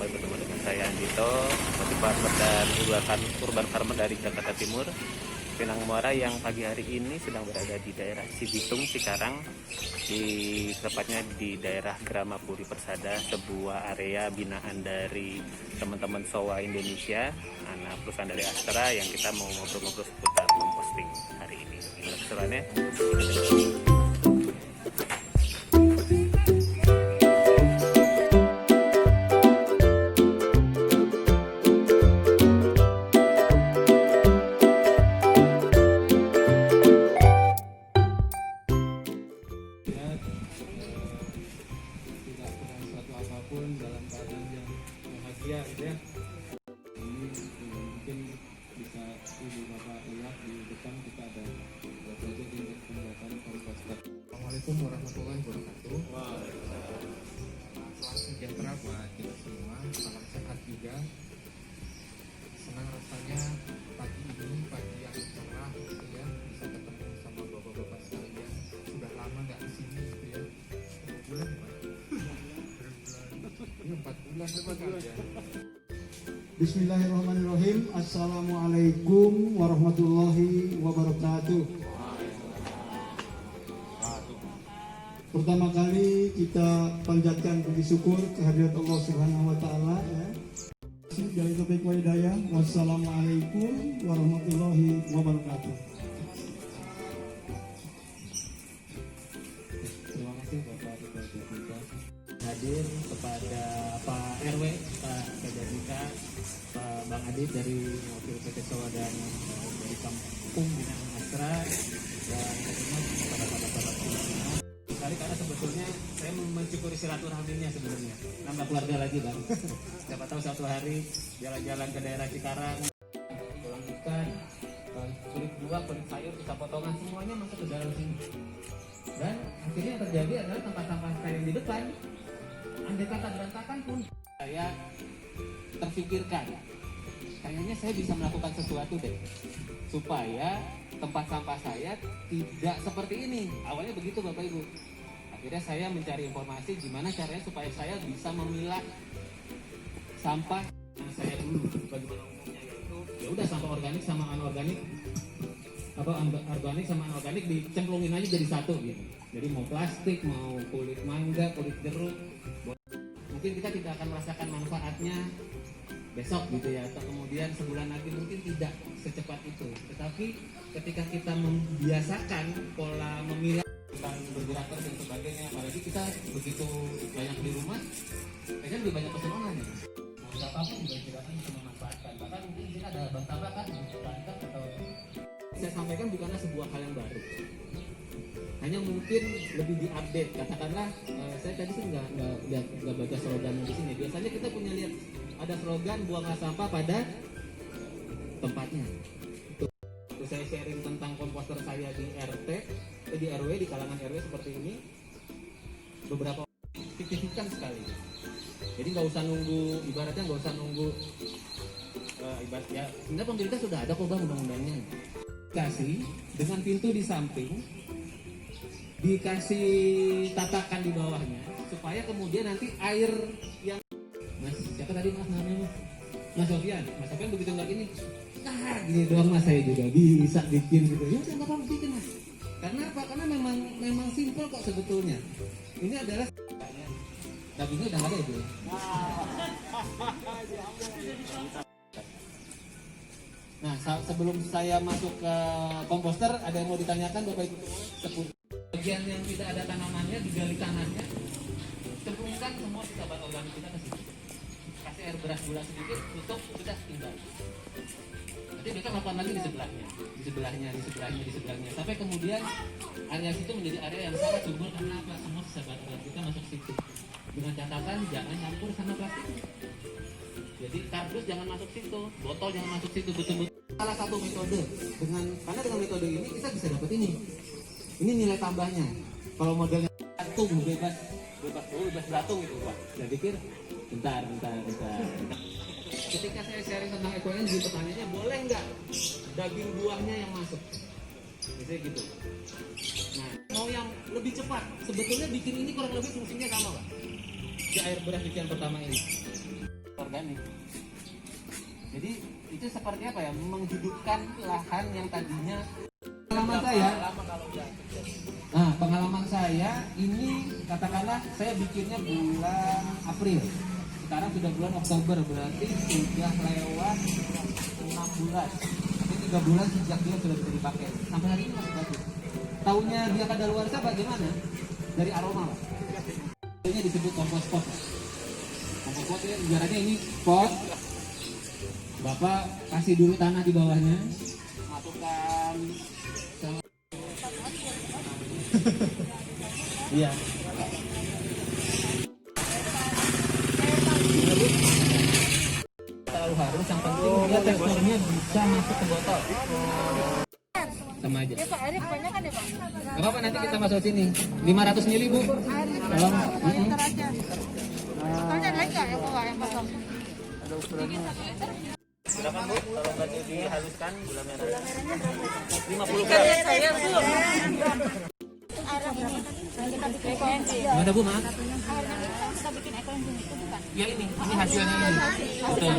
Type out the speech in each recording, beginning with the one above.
kembali bertemu dengan saya Andito, motif farmer dan urban farmer dari Jakarta Timur, Pinang Muara, yang pagi hari ini sedang berada di daerah Cibitung, Cikarang, tepatnya di daerah Grama Puri Persada, sebuah area binaan dari teman-teman SOWA Indonesia, anak perusahaan dari Astra, yang kita mau ngobrol-ngobrol seputar composting hari ini. Gimana keseruannya? Dalam keadaan yang bahagia gitu ya. Ini mungkin bisa ibu bapak lihat di depan kita ada proyek untuk pembuatan komposter. Assalamualaikum warahmatullahi wabarakatuh. Salam sejahtera buat kita semua, salam sehat juga. Senang rasanya pagi ini, pagi yang cerah gitu ya, bisa ketemu sama bapak-bapak sekalian. Sudah lama nggak kesini gitu ya. 4 bulan Pak. Ini 4 bulan ya. Bismillahirrahmanirrahim. Assalamualaikum warahmatullahi wabarakatuh. Pertama kali kita panjatkan puji syukur kehadirat Allah Subhanahu wa taala ya. Dari topik wa hidayah. Wassalamualaikum warahmatullahi wabarakatuh. Terima kasih Bapak Ketua Jadika. Hadir kepada Pak RW, Pak Kejadika, Pak Bang Adit dari wakil PT SOWA dan dari Kampung Binaan Astra, dan tentunya kepada sahabat-sahabat semua. Sekali karena sebetulnya saya mensyukuri silaturahminya sebenarnya, nambah keluarga lagi Bang. Siapa tahu satu hari jalan-jalan ke daerah Cikarang, pulang ikan, kulit buah, kulit sayur, kita potongan semuanya masuk ke dalam sini. Dan akhirnya yang terjadi adalah tempat sampah saya yang di depan, andai kata berantakan pun saya terpikirkan, kayaknya saya bisa melakukan sesuatu deh supaya tempat sampah saya tidak seperti ini. Awalnya begitu Bapak Ibu. Akhirnya saya mencari informasi gimana caranya supaya saya bisa memilah sampah yang saya dulu. Bagaimana umumnya, yaitu ya udah sampah organik sama anorganik, organik sama anorganik dicemplungin aja jadi satu gitu. Jadi mau plastik, mau kulit mangga, kulit jeruk, mungkin kita tidak akan merasakan manfaatnya besok gitu ya, atau kemudian sebulan lagi mungkin tidak secepat itu. Tetapi ketika kita membiasakan pola memilah, bukan bergerak terus dan sebagainya, apalagi kita begitu banyak di rumah, kayaknya lebih banyak pesan online ya. Mau siapapun juga tidak akan bisa memanfaatkan. Bahkan mungkin di sini ada bahan tambahan, atau saya sampaikan bukanlah sebuah hal yang baru, hanya mungkin lebih diupdate. Katakanlah saya tadi sih nggak baca slogan di sini. Biasanya kita punya lihat ada slogan buanglah sampah pada tempatnya. Itu saya sharing tentang komposter saya di RT, di RW, di kalangan RW seperti ini, beberapa signifikan sekali. Jadi nggak usah nunggu, ibaratnya nggak usah nunggu ya. Sebenarnya pemerintah sudah ada kok Bang undang-undangnya. Kasih dengan pintu di samping, dikasih tatakan di bawahnya, supaya kemudian nanti air yang Mas, siapa tadi Mas namanya? Mas Sofian begitu nggak ini, nah gini doang Mas, saya juga bisa bikin gitu. Ya udah apa bikin Mas. Karena apa? Karena memang simpel kok sebetulnya. Ini adalah dagingnya udah nggak ada itu. Nah, sebelum saya masuk ke komposter, ada yang mau ditanyakan Bapak Ibu semua? Bagian yang tidak ada tanamannya, digali tanahnya, cemplungkan semua sisa bahan organik kita ke situ. Kasih air beras gula sedikit, tutup, sudah tinggal. Nanti mereka melakukan lagi di sebelahnya, sampai kemudian area situ menjadi area yang sangat subur karena apa? Semua sisa bahan organik kita masuk situ. Dengan catatan jangan campur sama plastik. Jadi kardus jangan masuk situ, botol jangan masuk situ, betul-betul. Salah satu metode karena dengan metode ini kita bisa dapat ini nilai tambahnya. Kalau modelnya belatung bebas belatung gitu Pak. Saya pikir bentar. Ketika saya sharing tentang ekoenergi, pertanyaannya boleh nggak daging buahnya yang masuk? Biasanya gitu. Nah, mau yang lebih cepat, sebetulnya bikin ini kurang lebih fungsinya sama Pak. Di air beras yang pertama ini. organik. Jadi itu seperti apa ya, menghidupkan lahan yang tadinya. Pengalaman saya ini katakanlah saya bikinnya bulan April, sekarang sudah bulan Oktober, berarti sudah lewat 6 bulan. Tapi 3 bulan sejak dia sudah bisa dipakai, sampai hari ini masih bagus. Taunya dia kadaluarsa bagaimana? Dari aroma, Pak. Ini disebut kompos pot. Kompos pot ya, ibaratnya ini pot. Bapak kasih dulu tanah di bawahnya, masukkan iya. Terlalu harus, yang penting dia teksturnya bisa masuk ke botol. Sama aja. Ya Pak, airnya kebanyakan ya Pak? Gak apa-apa, nanti kita masuk sini. 500 ml Bu. Tolong. Liter aja. Soalnya ada lagi nggak yang bawa yang kosong? Silakan Bu, kalau tadi dihaluskan gula merah. 50 gram. Saya Bu. Air berapa? Kita bikin ekoenzim. Gimana Bu, Ma? Kita bikin ekoenzim itu bukan? Ya ini hasilnya ini. Betul.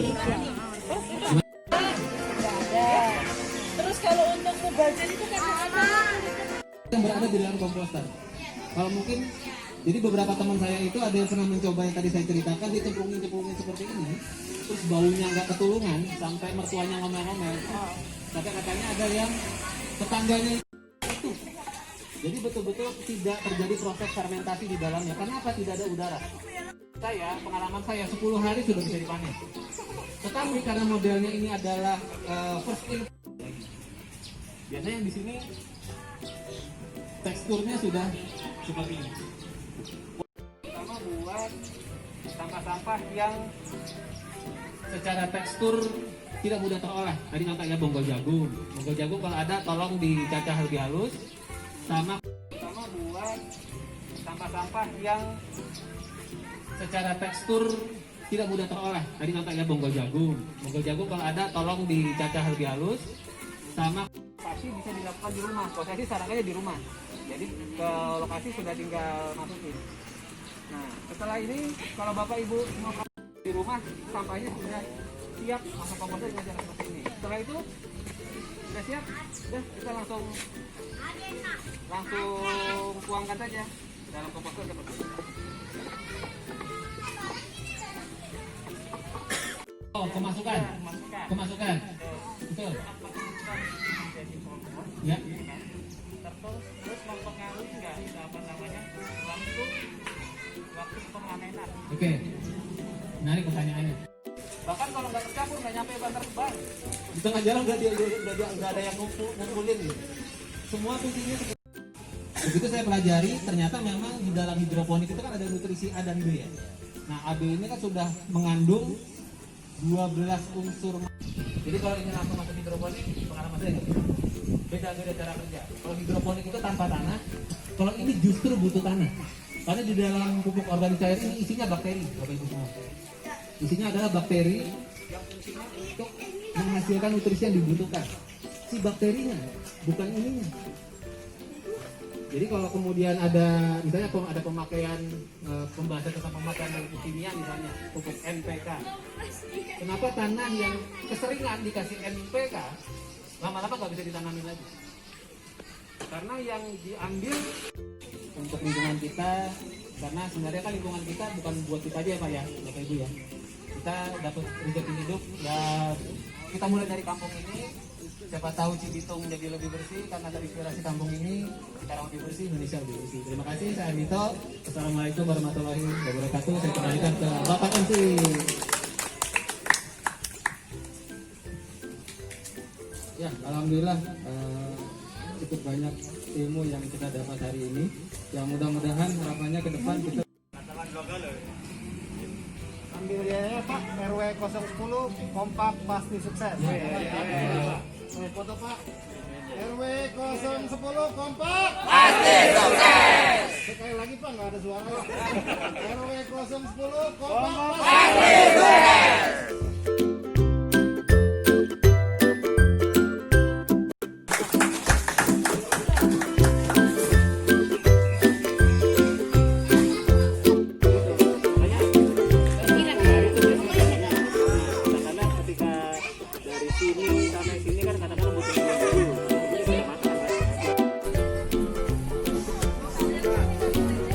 Terus kalau untuk mubaljen itu kan ada Yang berada di dalam komposter. Kalau mungkin, jadi beberapa teman saya itu ada yang pernah mencoba yang tadi saya ceritakan, dicemplungin seperti ini, terus baunya nggak ketulungan, sampai mertuanya ngomel-ngomel. Tapi katanya ada yang tetangganya itu. Jadi betul-betul tidak terjadi proses fermentasi di dalamnya. Kenapa tidak ada udara? Pengalaman saya 10 hari sudah bisa dipanen. Tetapi karena modelnya ini adalah first in, biasanya yang di sini teksturnya sudah seperti ini. Pertama buat sampah-sampah yang secara tekstur tidak mudah terolah. Tadi contohnya bonggol jagung. Bonggol jagung kalau ada tolong dicacah lebih halus. Sama pertama buat sampah-sampah yang secara tekstur tidak mudah terolah. Tadi contohnya bonggol jagung. Bonggol jagung kalau ada tolong dicacah lebih halus. Sama pasti bisa dilakukan di rumah. Prosesi sarankannya di rumah. Jadi ke lokasi sudah tinggal masukin. Nah, setelah ini kalau Bapak Ibu mau di rumah, sampahnya sudah siap masuk komposter dengan cara seperti ini. Setelah itu sudah siap, udah kita langsung tuangkan saja dalam komposter seperti ini. Oh, kemasukan. Betul. Ya. Terus mempengaruhi nggak waktu pemanenan? Oke. Menarik pertanyaannya. Bahkan kalau nggak tercampur nggak nyampe bantar gebang. Di tengah jalan udah ada yang ngumpulin gitu. Semua fungsinya seperti. Begitu saya pelajari, ternyata memang di dalam hidroponik itu kan ada nutrisi A dan B ya. Nah, AB ini kan sudah mengandung 12 unsur. Jadi kalau ini langsung masuk hidroponik, pengalaman saya nggak? Beda cara kerja. Kalau hidroponik itu tanpa tanah, kalau ini justru butuh tanah. Karena di dalam pupuk organik cair ini isinya bakteri, Bapak Ibu semua. Isinya adalah bakteri yang fungsinya untuk menghasilkan nutrisi yang dibutuhkan. Si bakterinya, bukan ininya. Jadi kalau kemudian ada, misalnya ada pemakaian pembahasan tentang pemakaian pupuk kimia misalnya, pupuk NPK. Kenapa tanah yang keseringan dikasih NPK lama-lama nggak bisa ditanamin lagi? Karena yang diambil untuk lingkungan kita, karena sebenarnya kan lingkungan kita bukan buat kita aja ya Pak ya, Bapak Ibu ya. Kita dapat rezeki hidup ya, kita mulai dari kampung ini. Siapa tahu Cibitung menjadi lebih bersih karena terinspirasi kampung ini, sekarang lebih bersih, Indonesia lebih bersih. Terima kasih, saya Mito. Assalamualaikum warahmatullahi wabarakatuh. Saya kembalikan ke Bapak MC. Ya, alhamdulillah cukup banyak ilmu yang kita dapat hari ini. Yang mudah-mudahan harapannya ke depan kita ambil dia Pak, RW 010 kompak pasti sukses. Foto Pak. RW 010 kompak pasti sukses. Sekali lagi Pak, nggak ada suara. RW 010 kompak pasti sukses.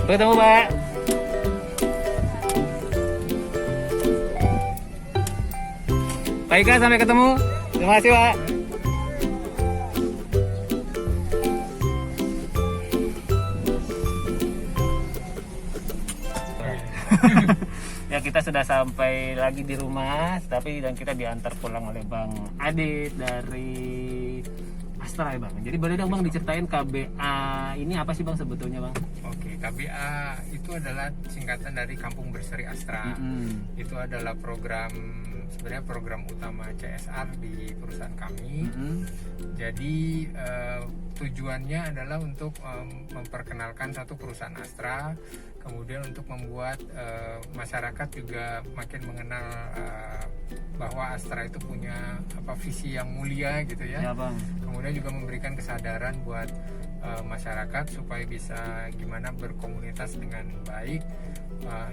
Sampai ketemu, Pak. Pak Ika, sampai ketemu. Terima kasih, Pak. Ya, kita sudah sampai lagi di rumah, dan kita diantar pulang oleh Bang Adit dari Astra ya Bang. Jadi boleh dong Bang diceritain KBA ini apa sih Bang sebetulnya Bang? Oke, KBA itu adalah singkatan dari Kampung Berseri Astra. Itu adalah sebenarnya program utama CSR di perusahaan kami. Jadi tujuannya adalah untuk memperkenalkan satu perusahaan Astra, kemudian untuk membuat masyarakat juga makin mengenal bahwa Astra itu punya visi yang mulia gitu ya. Ya Bang. Kemudian juga memberikan kesadaran buat masyarakat supaya bisa gimana berkomunitas dengan baik,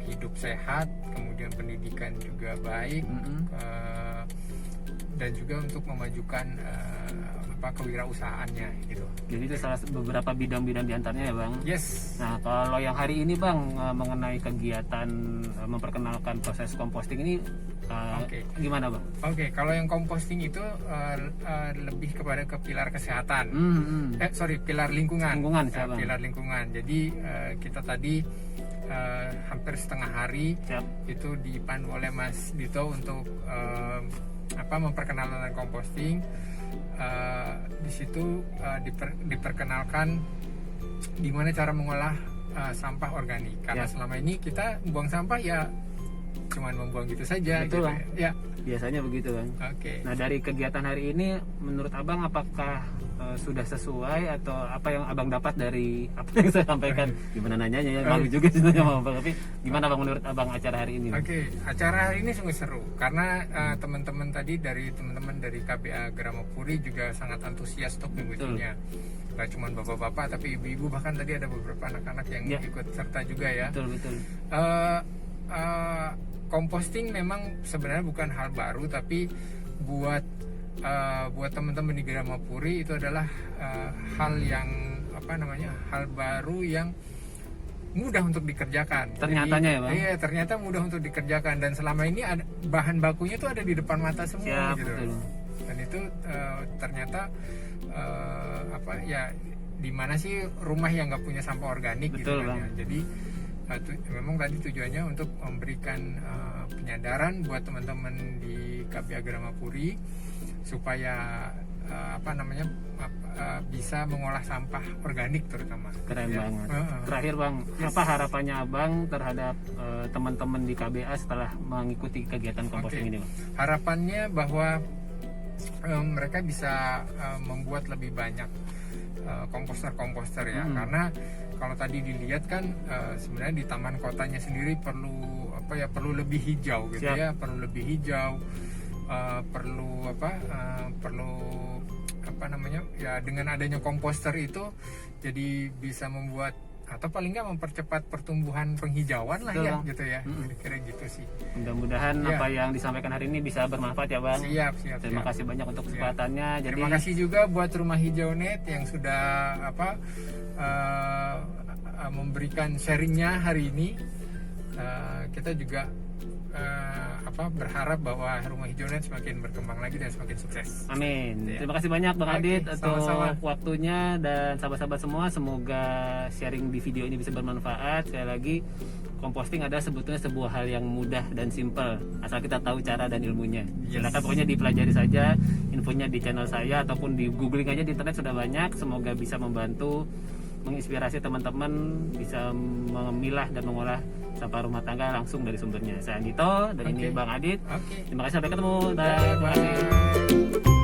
hidup sehat, kemudian pendidikan juga baik, dan juga untuk memajukan kewirausahaannya gitu. Jadi itu salah beberapa bidang-bidang diantaranya ya Bang. Yes. Nah kalau yang hari ini Bang mengenai kegiatan memperkenalkan proses composting ini gimana Bang? Oke, kalau yang composting itu lebih kepada ke pilar kesehatan. Pilar lingkungan. Pilar lingkungan. Jadi kita tadi hampir setengah hari itu dipandu oleh Mas Dito untuk memperkenalkan composting. Di situ diperkenalkan gimana cara mengolah sampah organik. Karena selama ini kita buang sampah ya cuman membuang gitu saja. Betul gitu. Bang. Ya. Biasanya begitu Bang. Oke. Nah dari kegiatan hari ini menurut Abang apakah sudah sesuai atau apa yang Abang dapat dari apa yang saya sampaikan? Gimana nanyanya ya? Malu juga sebenarnya sama Bang. Tapi gimana Bang menurut Abang acara hari ini? Oke, acara hari ini sungguh seru karena teman-teman dari KBA Gramapuri juga sangat antusias untuk mengikutinya. Gak cuma bapak-bapak tapi ibu-ibu, bahkan tadi ada beberapa anak-anak yang ikut serta juga ya. Betul. Composting memang sebenarnya bukan hal baru, tapi buat teman-teman di Gramapuri itu adalah hal baru yang mudah untuk dikerjakan. Ternyatanya ya Bang? Iya, ternyata mudah untuk dikerjakan, dan selama ini bahan bakunya itu ada di depan mata semua. Gitu. Betul. Dan itu ternyata di mana sih rumah yang nggak punya sampah organik? Betul, gitu kan Bang. ya. Jadi memang tadi tujuannya untuk memberikan penyadaran buat teman-teman di KBA Gramapuri supaya bisa mengolah sampah organik terutama. Keren banget. Terakhir Bang, apa harapannya Abang terhadap teman-teman di KBA setelah mengikuti kegiatan composting ini Bang? Harapannya bahwa mereka bisa membuat lebih banyak komposter ya, karena kalau tadi dilihat kan sebenarnya di taman kotanya sendiri perlu lebih hijau gitu. Siap. Ya, perlu lebih hijau, perlu dengan adanya komposter itu jadi bisa membuat atau paling nggak mempercepat pertumbuhan penghijauan lah. Betul, ya Bang. Gitu ya, kira-kira gitu sih. Mudah-mudahan apa yang disampaikan hari ini bisa bermanfaat ya Bang. Siap. Terima kasih banyak untuk kesempatannya. Terima kasih juga buat Rumah Hijau Net yang sudah memberikan sharingnya hari ini. Kita juga berharap bahwa Rumah Hijau Net semakin berkembang lagi dan semakin sukses. Amin. Ya. Terima kasih banyak Bang Adit untuk waktunya, dan sahabat-sahabat semua, semoga sharing di video ini bisa bermanfaat. Sekali lagi, composting adalah sebetulnya sebuah hal yang mudah dan simple asal kita tahu cara dan ilmunya. Silakan pokoknya dipelajari saja, infonya di channel saya ataupun di googling aja di internet sudah banyak. Semoga bisa membantu, menginspirasi teman-teman bisa memilah dan mengolah sampah rumah tangga langsung dari sumbernya. Saya Andito dan ini Bang Adit. Terima kasih, sampai ketemu. Terima kasih.